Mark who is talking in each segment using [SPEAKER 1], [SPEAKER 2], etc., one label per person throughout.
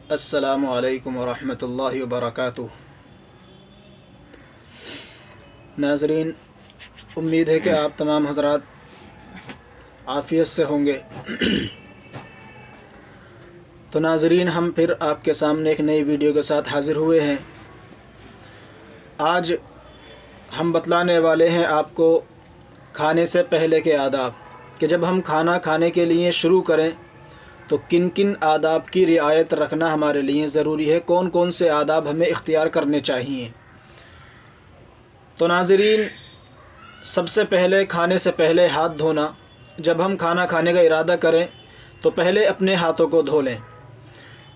[SPEAKER 1] अस्सलामु अलैकुम वरहमतुल्लाहि वबरकातुह। नाज़रीन, उम्मीद है कि आप तमाम हज़रात आफ़ियत से होंगे। तो नाज़रीन, हम फिर आपके सामने एक नई वीडियो के साथ हाज़िर हुए हैं। आज हम बतलाने वाले हैं आपको खाने से पहले के आदाब, कि जब हम खाना खाने के लिए शुरू करें तो किन किन आदाब की रियायत रखना हमारे लिए ज़रूरी है, कौन कौन से आदाब हमें इख्तियार करने चाहिए। तो नाज़रीन, सबसे पहले खाने से पहले हाथ धोना। जब हम खाना खाने का इरादा करें तो पहले अपने हाथों को धो लें,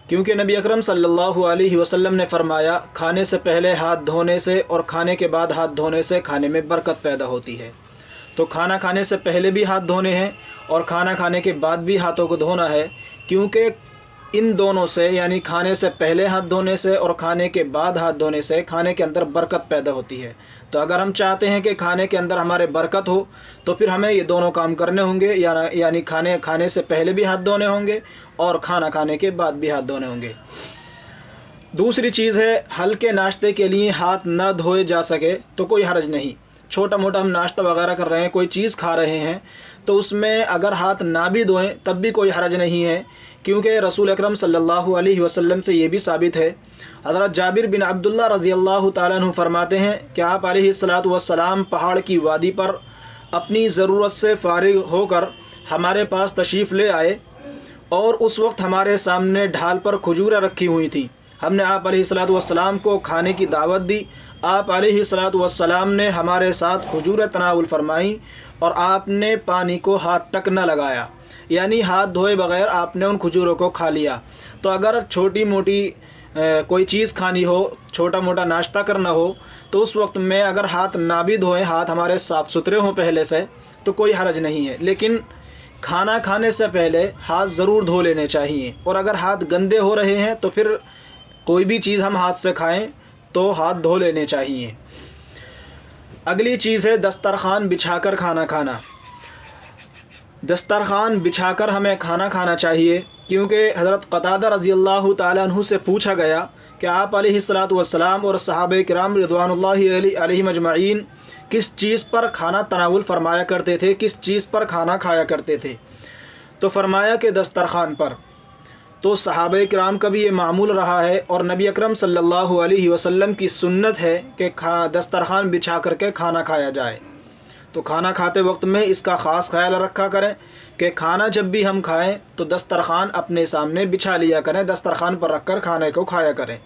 [SPEAKER 1] क्योंकि नबी अकरम सल्लल्लाहु अलैहि वसल्लम ने फ़रमाया, खाने से पहले हाथ धोने से और खाने के बाद हाथ धोने से खाने में बरकत पैदा होती है। तो खाना खाने से पहले भी हाथ धोने हैं और खाना खाने के बाद भी हाथों को धोना है, क्योंकि इन दोनों से, यानी खाने से पहले हाथ धोने से और खाने के बाद हाथ धोने से, खाने के अंदर बरकत पैदा होती है। तो अगर हम चाहते हैं कि खाने के अंदर हमारे बरकत हो तो फिर हमें ये दोनों काम करने होंगे, यानी खाने से पहले भी हाथ धोने होंगे और खाना खाने के बाद भी हाथ धोने होंगे। दूसरी चीज़ है, हल्के नाश्ते के लिए हाथ न धोए जा सके तो कोई हर्ज नहीं। छोटा मोटा हम नाश्ता वगैरह कर रहे हैं, कोई चीज़ खा रहे हैं, तो उसमें अगर हाथ ना भी धोएं तब भी कोई हर्ज नहीं है, क्योंकि रसूल अकरम सल्लल्लाहु अलैहि वसल्लम से ये भी साबित है। हज़रत जाबिर बिन अब्दुल्लाह रज़ी अल्लाह ताला अन्हु फरमाते हैं कि आप अलैहिस्सलातु वस्सलाम पहाड़ की वादी पर अपनी ज़रूरत से फ़ारिग होकर हमारे पास तशरीफ़ ले आए और उस वक्त हमारे सामने ढाल पर खजूरें रखी हुई थी। हमने आप अलैहिस्सलातु वस्सलाम को खाने की दावत दी। आप अलैहिस्सलातु वस्सलाम ने हमारे साथ खजूरें तनावुल फरमाई और आपने पानी को हाथ तक न लगाया, यानी हाथ धोए बग़ैर आपने उन खजूरों को खा लिया। तो अगर छोटी मोटी कोई चीज़ खानी हो, छोटा मोटा नाश्ता करना हो, तो उस वक्त में अगर हाथ ना भी धोएं, हाथ हमारे साफ़ सुथरे हों पहले से, तो कोई हर्ज नहीं है। लेकिन खाना खाने से पहले हाथ ज़रूर धो लेने चाहिए, और अगर हाथ गंदे हो रहे हैं तो फिर कोई भी चीज़ हम हाथ से खाएं तो हाथ धो लेने चाहिए। अगली चीज़ है दस्तरखान बिछाकर खाना खाना। दस्तरखान बिछाकर हमें खाना खाना चाहिए, क्योंकि हज़रत क़तादा रज़ी अल्लाह ताला अन्हु से पूछा गया कि आप अलैहिस्सलातु वस्सलाम और सहाबे किराम रिज़वानुल्लाहि अलैहिम अजमईन किस चीज़ पर खाना तनावुल फरमाया करते थे, किस चीज़ पर खाना खाया करते थे। तो फरमाया कि दस्तरखान पर। तो सहाबे किराम का भी ये मामूल रहा है और नबी अकरम सल्लल्लाहु अलैहि वसल्लम की सुन्नत है कि दस्तरखान बिछा करके खाना खाया जाए। तो खाना खाते वक्त में इसका ख़ास ख्याल रखा करें कि खाना जब भी हम खाएं तो दस्तरखान अपने सामने बिछा लिया करें, दस्तरखान पर रख कर खाने को खाया करें।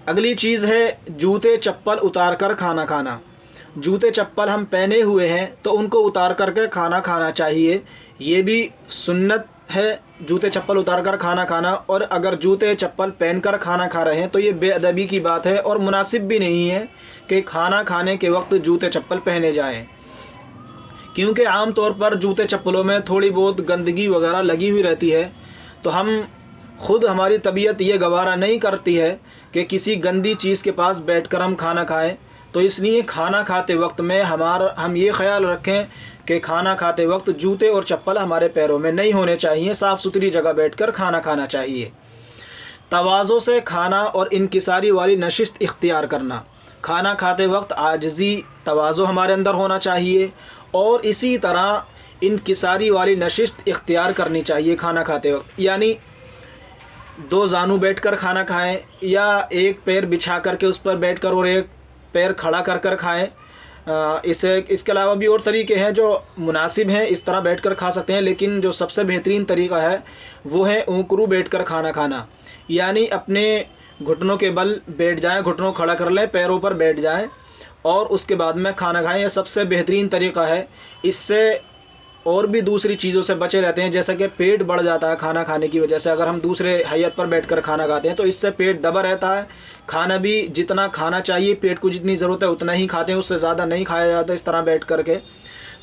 [SPEAKER 1] अगली चीज़ है जूते चप्पल उतार कर खाना खाना। जूते चप्पल हम पहने हुए हैं तो उनको उतार करके खाना खाना चाहिए, ये भी सुन्नत है, जूते चप्पल उतार कर खाना खाना। और अगर जूते चप्पल पहनकर खाना खा रहे हैं तो ये बेअदबी की बात है और मुनासिब भी नहीं है कि खाना खाने के वक्त जूते चप्पल पहने जाएं, क्योंकि आम तौर पर जूते चप्पलों में थोड़ी बहुत गंदगी वगैरह लगी हुई रहती है। तो हमारी तबीयत ये गवारा नहीं करती है कि किसी गंदी चीज़ के पास बैठकर हम खाना खाएं। तो इसलिए खाना खाते वक्त में हम ये ख्याल रखें कि खाना खाते वक्त जूते और चप्पल हमारे पैरों में नहीं होने चाहिए, साफ़ सुथरी जगह बैठकर खाना खाना चाहिए। तवाज़ो से खाना और इनकिसारी वाली नशिस्त इख्तियार करना। खाना खाते वक्त आजिज़ी, तवाज़ो हमारे अंदर होना चाहिए और इसी तरह इनकिसारी वाली नशिस्त इख्तियार करनी चाहिए खाना खाते वक्त, यानी दो जानू बैठकर खाना खाएं या एक पैर बिछा करके उस पर बैठकर और एक पैर खड़ा कर कर खाएं। इसके अलावा भी और तरीके हैं जो मुनासिब हैं, इस तरह बैठकर खा सकते हैं, लेकिन जो सबसे बेहतरीन तरीका है वो है ऊकरू बैठकर खाना खाना, यानी अपने घुटनों के बल बैठ जाएं, घुटनों खड़ा कर लें, पैरों पर बैठ जाएं और उसके बाद में खाना खाएं। यह सबसे बेहतरीन तरीका है। इससे और भी दूसरी चीज़ों से बचे रहते हैं, जैसा कि पेट बढ़ जाता है खाना खाने की वजह से। अगर हम दूसरे हैयत पर बैठकर खाना खाते हैं तो इससे पेट दबा रहता है। खाना भी जितना खाना चाहिए, पेट को जितनी ज़रूरत है उतना ही खाते हैं, उससे ज़्यादा नहीं खाया जाता इस तरह बैठ करके।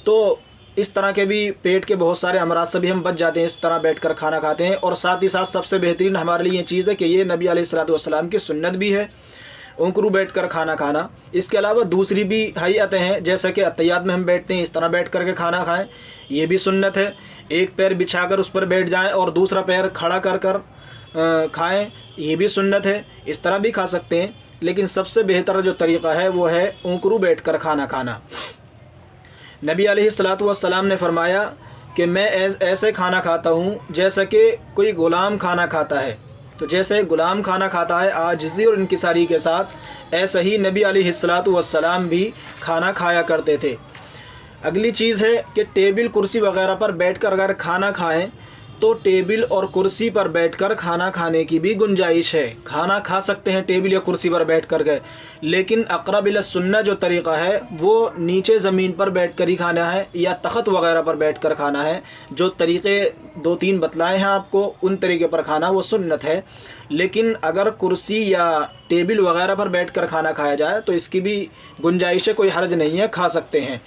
[SPEAKER 1] तो इस तरह के भी पेट के बहुत सारे अमराज से भी हम बच जाते हैं इस तरह बैठकर खाना खाते हैं। और साथ ही साथ सबसे बेहतरीन हमारे लिए ये चीज़ है कि ये नबी अलैहिस्सलातु वस्सलाम की सुन्नत भी है, ऊकरू बैठकर खाना खाना। इसके अलावा दूसरी भी हैयतें हैं, जैसे कि अत्तहियात में हम बैठते हैं, इस तरह बैठ करके खाना खाएं, ये भी सुन्नत है। एक पैर बिछाकर उस पर बैठ जाएं और दूसरा पैर खड़ा कर कर खाएं, ये भी सुन्नत है, इस तरह भी खा सकते हैं। लेकिन सबसे बेहतर जो तरीक़ा है वो है ऊँकरू बैठकर खाना खाना। नबी अलैहिस्सलातु वस्सलाम ने फरमाया कि मैं ऐसे खाना खाता हूँ जैसा कि कोई ग़ुलाम खाना खाता है। तो जैसे ग़ुलाम खाना खाता है आजिज़ी और इनकिसारी के साथ, ऐसा ही नबी अलैहिस्सलातु वस्सलाम भी खाना खाया करते थे। अगली चीज़ है कि टेबल कुर्सी वग़ैरह पर बैठकर अगर खाना खाएं तो टेबल और कुर्सी पर बैठकर खाना खाने की भी गुंजाइश है। खाना खा सकते हैं टेबल या कुर्सी पर बैठकर गए, लेकिन अक़रब इला सुन्नह जो तरीक़ा है वो नीचे ज़मीन पर बैठकर ही खाना है या तख़्त वग़ैरह पर बैठकर खाना है। जो तरीक़े 2-3 बतलाए हैं आपको, उन तरीक़े पर खाना वो सुन्नत है। लेकिन अगर कुर्सी या टेबल वग़ैरह पर बैठकर खाना खाया जाए तो इसकी भी गुंजाइश है, कोई हर्ज नहीं है, खा सकते हैं।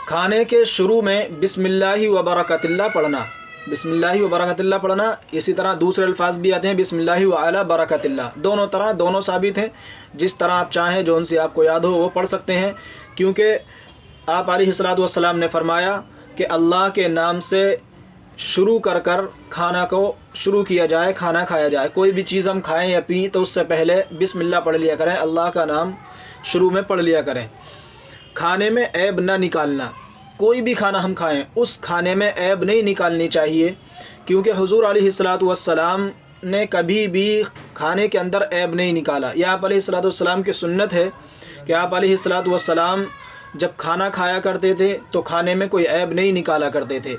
[SPEAKER 1] खाने के शुरू में बिस्मिल्लाहि व बरकतिल्लाह पढ़ना, बिस्मिल्लाहि व बरकतिल्लाह पढ़ना। इसी तरह दूसरे अल्फाज भी आते हैं बिस्मिल्लाहि व अला बरकतिल्लाह, दोनों साबित हैं। जिस तरह आप चाहें, जो उनसे आपको याद हो वो पढ़ सकते हैं, क्योंकि आप अलैहिस्सलातु वस्सलाम ने फरमाया कि अल्लाह के नाम से शुरू कर खाना को शुरू किया जाए, खाना खाया जाए। कोई भी चीज़ हम खाएं या पीं तो उससे पहले बिस्मिल्लाह पढ़ लिया करें, अल्लाह का नाम शुरू में पढ़ लिया करें। खाने में ऐब ना निकालना, कोई भी खाना हम खाएं उस खाने में ऐब नहीं निकालनी चाहिए, क्योंकि हुज़ूर अलैहिस्सलातु वस्सलाम ने कभी भी खाने के अंदर ऐब नहीं निकाला। यह आप अलैहिस्सलातु वस्सलाम की सुन्नत है कि आप अलैहिस्सलातु वस्सलाम जब खाना खाया करते थे तो खाने में कोई ऐब नहीं निकाला करते थे।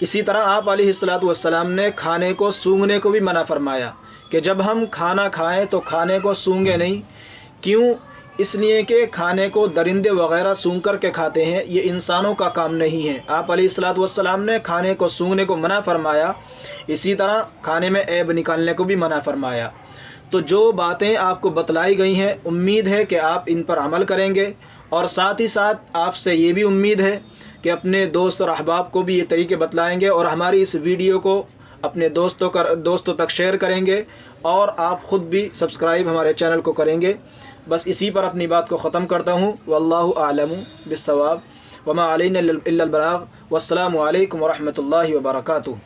[SPEAKER 1] इसी तरह आप अलैहिस्सलातु वस्सलाम ने खाने को सूंघने को भी मना फरमाया कि जब हम खाना खाएं तो खाने को सूंघे नहीं। क्यों? इसलिए कि खाने को दरिंदे वग़ैरह सूंघ कर के खाते हैं, ये इंसानों का काम नहीं है। आप अलैहिस्सलातु वस्सलाम ने खाने को सूंघने को मना फरमाया, इसी तरह खाने में ऐब निकालने को भी मना फरमाया। तो जो बातें आपको बतलाई गई हैं, उम्मीद है कि आप इन पर अमल करेंगे, और साथ ही साथ आपसे ये भी उम्मीद है कि अपने दोस्त और अहबाब को भी ये तरीके बतलाएँगे और हमारी इस वीडियो को अपने दोस्तों तक शेयर करेंगे, और आप ख़ुद भी सब्सक्राइब हमारे चैनल को करेंगे। बस इसी पर अपनी बात को ख़त्म करता हूँ। वल्लाहु आलमु बिस्सवाब, वमा अलैना इल्लल बलाग। वस्सलामु अलैकुम व रहमतुल्लाहि व बरकातुहू।